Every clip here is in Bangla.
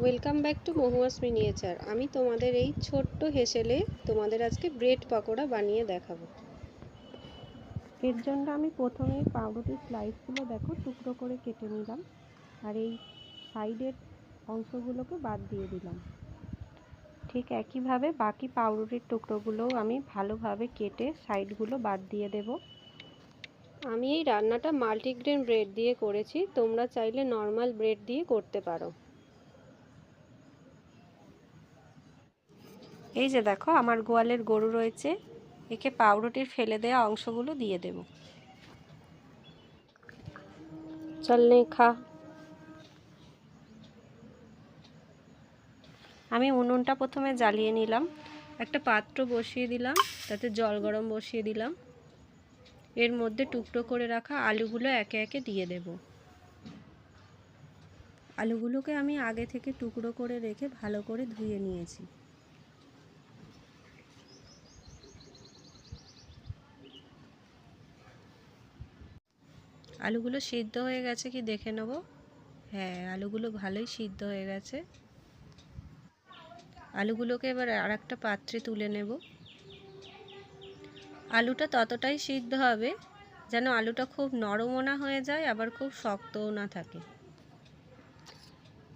Welcome back to Mahua's miniature. আমি তোমাদের এই ছোট্ট হেসেলে তোমাদের আজকে ব্রেড পকোড়া বানিয়ে দেখাবো। এর জন্য আমি প্রথমেই পাউরুটির স্লাইসগুলো দেখো টুকরো করে কেটে নিলাম, আর এই সাইডের অংশগুলোকে বাদ দিয়ে দিলাম। ঠিক একইভাবে বাকি পাউরুটির টুকরোগুলোও আমি ভালোভাবে কেটে সাইডগুলো বাদ দিয়ে দেব। আমি এই রান্নাটা মাল্টিগ্রেন ব্রেড দিয়ে করেছি, তোমরা চাইলে নর্মাল ব্রেড দিয়ে করতে পারো। এই যে দেখো আমার গোয়ালের গরু রয়েছে, একে পাউরুটির ফেলে দেওয়া অংশগুলো দিয়ে দেব। চল নে খা। আমি উনুনটা প্রথমে জ্বালিয়ে নিলাম, একটা পাত্র বসিয়ে দিলাম, তাতে জল গরম বসিয়ে দিলাম। এর মধ্যে টুকরো করে রাখা আলুগুলো একে একে দিয়ে দেব। আলুগুলোকে আমি আগে থেকে টুকরো করে রেখে ভালো করে ধুয়ে নিয়েছি। আলুগুলো সিদ্ধ হয়ে গেছে কি দেখে নেব। হ্যাঁ, আলুগুলো ভালোই সিদ্ধ হয়ে গেছে। আলুগুলোকে এবার আর একটা পাত্রে তুলে নেব। আলুটা ততটাই সিদ্ধ হবে যেন আলুটা খুব নরমও না হয়ে যায়, আবার খুব শক্তও না থাকে।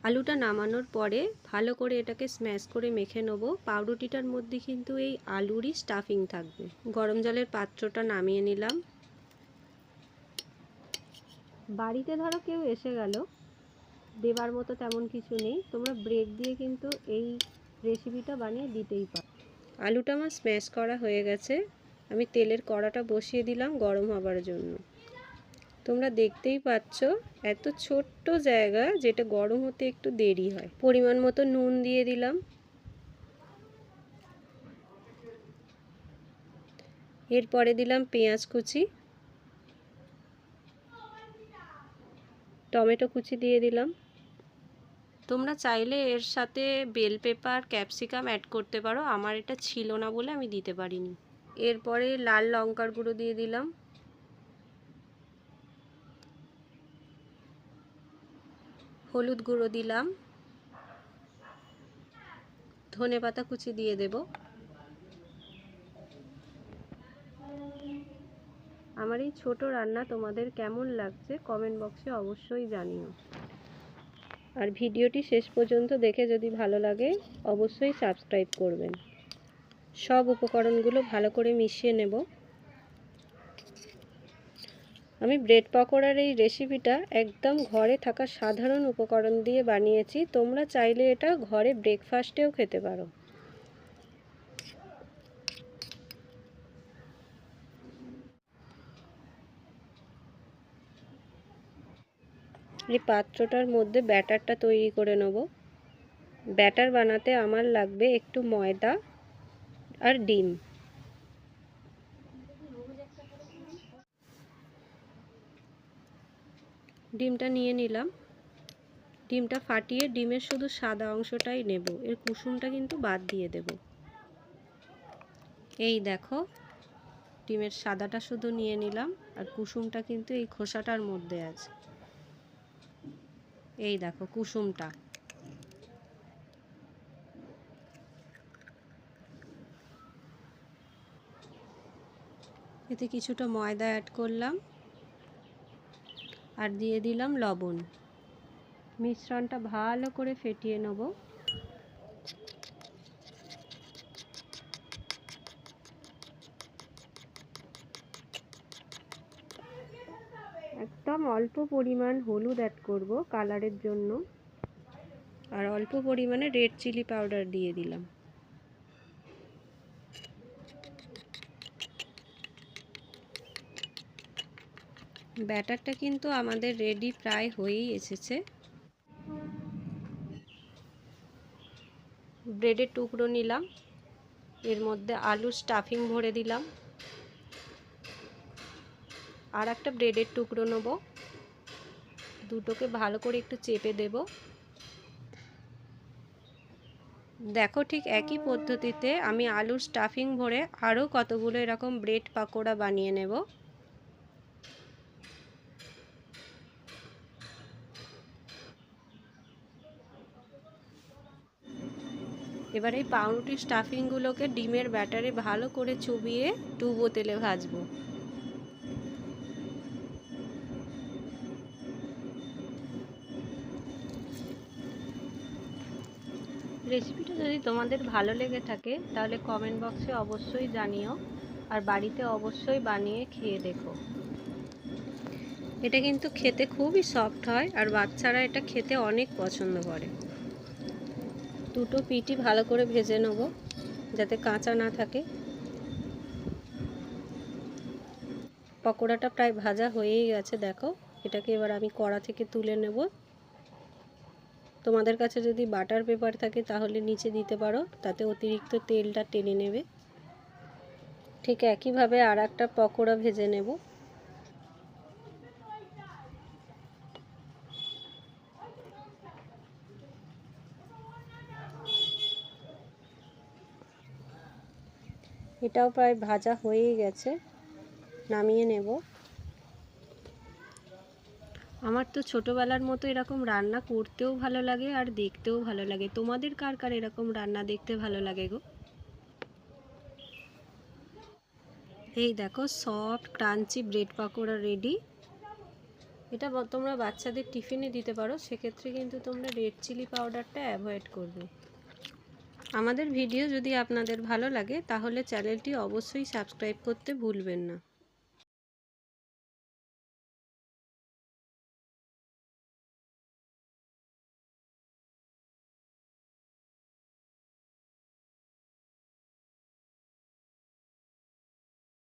আলুটা নামানোর পরে ভালো করে এটাকে স্ম্যাশ করে মেখে নেব। পাউরুটিটার মধ্যে কিন্তু এই আলুরই স্টাফিং থাকবে। গরম জলের পাত্রটা নামিয়ে নিলাম। বাড়িতে ধরো কেউ এসে গেল, দেবার মতো তেমন কিছু নেই, তোমরা ব্রেড দিয়ে কিন্তু এই রেসিপিটা বানিয়ে দিতেই পারো। আলুটা আমার স্ম্যাশ করা হয়ে গেছে। আমি তেলের কড়াটা বসিয়ে দিলাম গরম হবার জন্য। তোমরা দেখতেই পাচ্ছ এত ছোট্ট জায়গা যেটা গরম হতে একটু দেরি হয়। পরিমাণ মতো নুন দিয়ে দিলাম। এরপরে দিলাম পেঁয়াজ কুচি, টমেটো কুচি দিয়ে দিলাম। তোমরা চাইলে এর সাথে বেল পেপার, ক্যাপসিকাম অ্যাড করতে পারো, আমার এটা ছিল না বলে আমি দিতে পারিনি। এরপরে লাল লঙ্কার গুঁড়ো দিয়ে দিলাম, হলুদ গুঁড়ো দিলাম, ধনেপাতা কুচি দিয়ে দেব। আমার এই ছোট রান্না তোমাদের কেমন লাগছে কমেন্ট বক্সে অবশ্যই জানিও। আর ভিডিওটি শেষ পর্যন্ত দেখে যদি ভালো লাগে অবশ্যই সাবস্ক্রাইব করবেন। সব উপকরণগুলো ভালো করে মিশিয়ে নেব। আমি ব্রেড পকোড়ার এই রেসিপিটা একদম ঘরে থাকা সাধারণ উপকরণ দিয়ে বানিয়েছি, তোমরা চাইলে এটা ঘরে ব্রেকফাস্টেও খেতে পারো। এই পাত্রটার মধ্যে ব্যাটারটা তৈরি করে নেব। ব্যাটার বানাতে আমার লাগবে একটু ময়দা আর ডিম। ডিমটা নিয়ে নিলাম। ডিমটা ফাটিয়ে ডিমের শুধু সাদা অংশটাই নেব, এর কুসুমটা কিন্তু বাদ দিয়ে দেব। এই দেখো ডিমের সাদাটা শুধু নিয়ে নিলাম, আর কুসুমটা কিন্তু এই খোসাটার মধ্যে আছে। এই দেখো কুসুমটা। এতে কিছুটা ময়দা অ্যাড করলাম আর দিয়ে দিলাম লবণ। মিশ্রণটা ভালো করে ফেটিয়ে নেব। একদম অল্প পরিমাণ হলুদ অ্যাড করব কালারের জন্য, আর অল্প পরিমাণে রেড চিলি পাউডার দিয়ে দিলাম। ব্যাটারটা কিন্তু আমাদের রেডি প্রায় হয়েই এসেছে। ব্রেডের টুকরো নিলাম, এর মধ্যে আলুর স্টাফিং ভরে দিলাম। আর একটা ব্রেডের টুকরো নেব, দুটোকে ভালো করে একটু চেপে দেব। দেখো ঠিক একই পদ্ধতিতে আমি আলুর স্টাফিং ভরে আরও কতগুলো এরকম ব্রেড পাকোড়া বানিয়ে নেব। এবার এই পাউরুটির স্টাফিংগুলোকে ডিমের ব্যাটারে ভালো করে চুবিয়ে ডুবো তেলে ভাজবো। রেসিপিটা যদি তোমাদের ভালো লেগে থাকে তাহলে কমেন্ট বক্সে অবশ্যই জানিও, আর বাড়িতে অবশ্যই বানিয়ে খেয়ে দেখো। এটা কিন্তু খেতে খুবই সফট হয়, আর বাচ্চারা এটা খেতে অনেক পছন্দ করে। দুটো পিঠই ভালো করে ভেজে নেব যাতে কাঁচা না থাকে। পকোড়াটা প্রায় ভাজা হয়েই গেছে, দেখো। এটাকে এবার আমি কড়া থেকে তুলে নেব। তোমাদের কাছে যদি বাটার পেপার থাকে তাহলে নিচে দিতে পারো, তাতে অতিরিক্ত তেলটা টেনে নেবে। ঠিক একইভাবে আর একটা পকোড়া ভেজে নেব। এটাও প্রায় ভাজা হয়েই গেছে, নামিয়ে নেব। আমার তো ছোটোবেলার মতো এরকম রান্না করতেও ভালো লাগে আর দেখতেও ভালো লাগে। তোমাদের কার কার এরকম রান্না দেখতে ভালো লাগে গো? এই দেখো soft crunchy bread pakora ready. এটা তোমরা বাচ্চাদের টিফিনে দিতে পারো, সেক্ষেত্রে কিন্তু তোমরা রেড চিলি পাউডারটা অ্যাভয়েড করবে। আমাদের ভিডিও যদি আপনাদের ভালো লাগে তাহলে চ্যানেলটি অবশ্যই সাবস্ক্রাইব করতে ভুলবেন না।